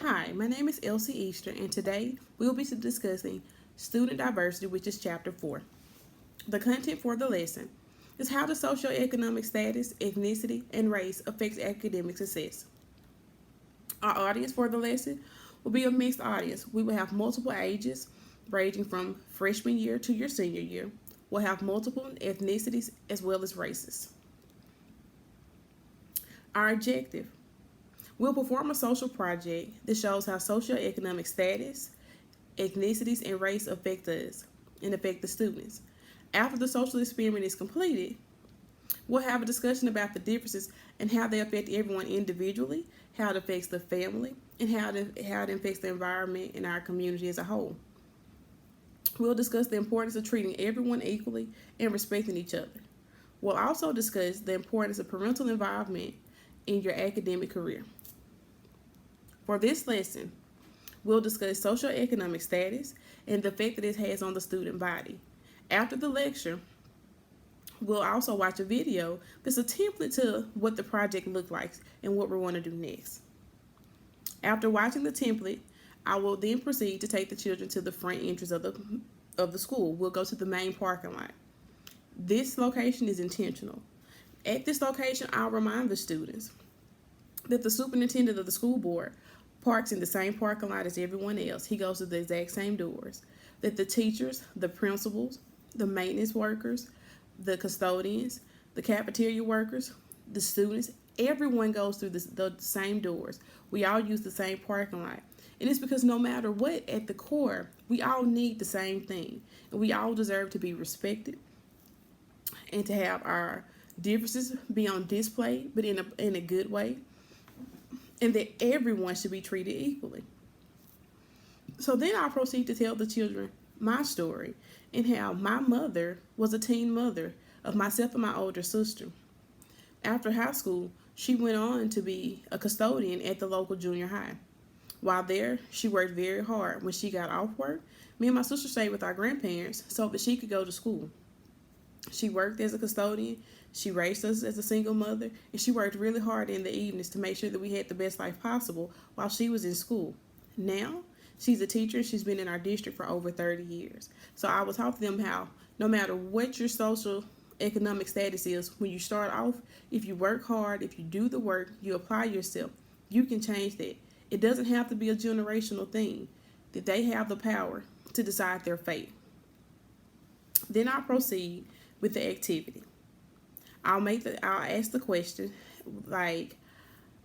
Hi, my name is Elsie Easter, and today we will be discussing student diversity, which is chapter 4. The content for the lesson is how the socioeconomic status, ethnicity, and race affects academic success. Our audience for the lesson will be a mixed audience. We will have multiple ages, ranging from freshman year to your senior year. We'll have multiple ethnicities as well as races. Our objective: we'll perform a social project that shows how socioeconomic status, ethnicities, and race affect us and affect the students. After the social experiment is completed, we'll have a discussion about the differences and how they affect everyone individually, how it affects the family, and how it affects the environment and our community as a whole. We'll discuss the importance of treating everyone equally and respecting each other. We'll also discuss the importance of parental involvement in your academic career. For this lesson, we'll discuss socioeconomic status and the effect that it has on the student body. After the lecture, we'll also watch a video that's a template to what the project looked like and what we're going to do next. After watching the template, I will then proceed to take the children to the front entrance of the school. We'll go to the main parking lot. This location is intentional. At this location, I'll remind the students that the superintendent of the school board parks in the same parking lot as everyone else. He goes to the exact same doors. That the teachers, the principals, the maintenance workers, the custodians, the cafeteria workers, the students, everyone goes through the same doors. We all use the same parking lot. And it's because no matter what, at the core, we all need the same thing. And we all deserve to be respected and to have our differences be on display, but in a good way. And that everyone should be treated equally. So then I'll proceed to tell the children my story and how my mother was a teen mother of myself and my older sister. After high school, she went on to be a custodian at the local junior high. While there, she worked very hard. When she got off work, me and my sister stayed with our grandparents so that she could go to school. She worked as a custodian, she raised us as a single mother, and she worked really hard in the evenings to make sure that we had the best life possible while she was in school. Now, she's a teacher and she's been in our district for over 30 years. So I will talk to them how no matter what your social economic status is, when you start off, if you work hard, if you do the work, you apply yourself, you can change that. It doesn't have to be a generational thing, that they have the power to decide their fate. Then I'll proceed with the activity. I'll ask the question like,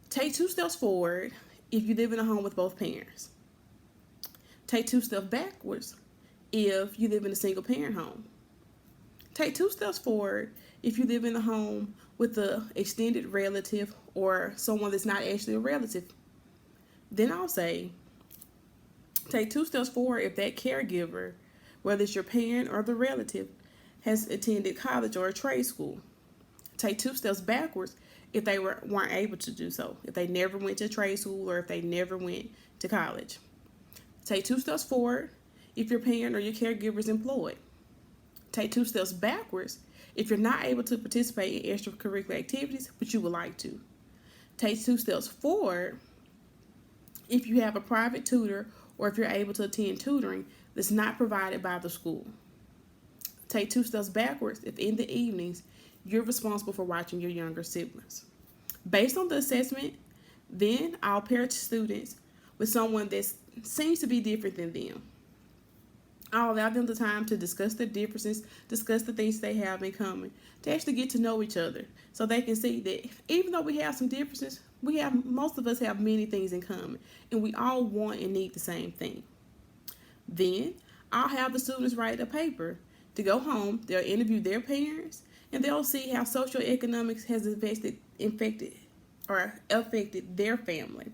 take 2 steps forward if you live in a home with both parents. Take 2 steps backwards if you live in a single parent home. Take 2 steps forward if you live in a home with an extended relative or someone that's not actually a relative. Then I'll say, take 2 steps forward if that caregiver, whether it's your parent or the relative, has attended college or a trade school. Take 2 steps backwards if they weren't able to do so, if they never went to trade school or if they never went to college. Take 2 steps forward if your parent or your caregiver is employed. Take 2 steps backwards if you're not able to participate in extracurricular activities, but you would like to. Take 2 steps forward if you have a private tutor or if you're able to attend tutoring that's not provided by the school. Take 2 steps backwards if in the evenings you're responsible for watching your younger siblings. Based on the assessment, then I'll pair students with someone that seems to be different than them. I'll allow them the time to discuss their differences, discuss the things they have in common, to actually get to know each other so they can see that even though we have some differences, most of us have many things in common and we all want and need the same thing. Then I'll have the students write a paper to go home. They'll interview their parents and they'll see how socioeconomics has affected their family.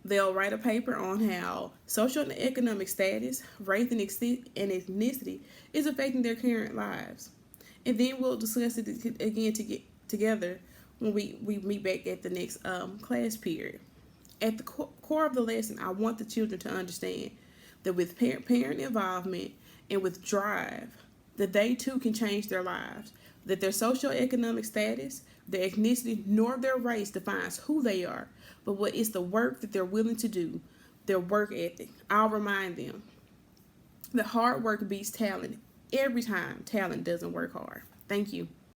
They'll write a paper on how socioeconomic status, race, and ethnicity is affecting their current lives. And then we'll discuss it again together when we meet back at the next class period. At the core of the lesson, I want the children to understand that with parent involvement and with drive, that they too can change their lives. that their socioeconomic status, their ethnicity, nor their race defines who they are, but what is the work that they're willing to do, their work ethic. I'll remind them that hard work beats talent every time talent doesn't work hard. Thank you.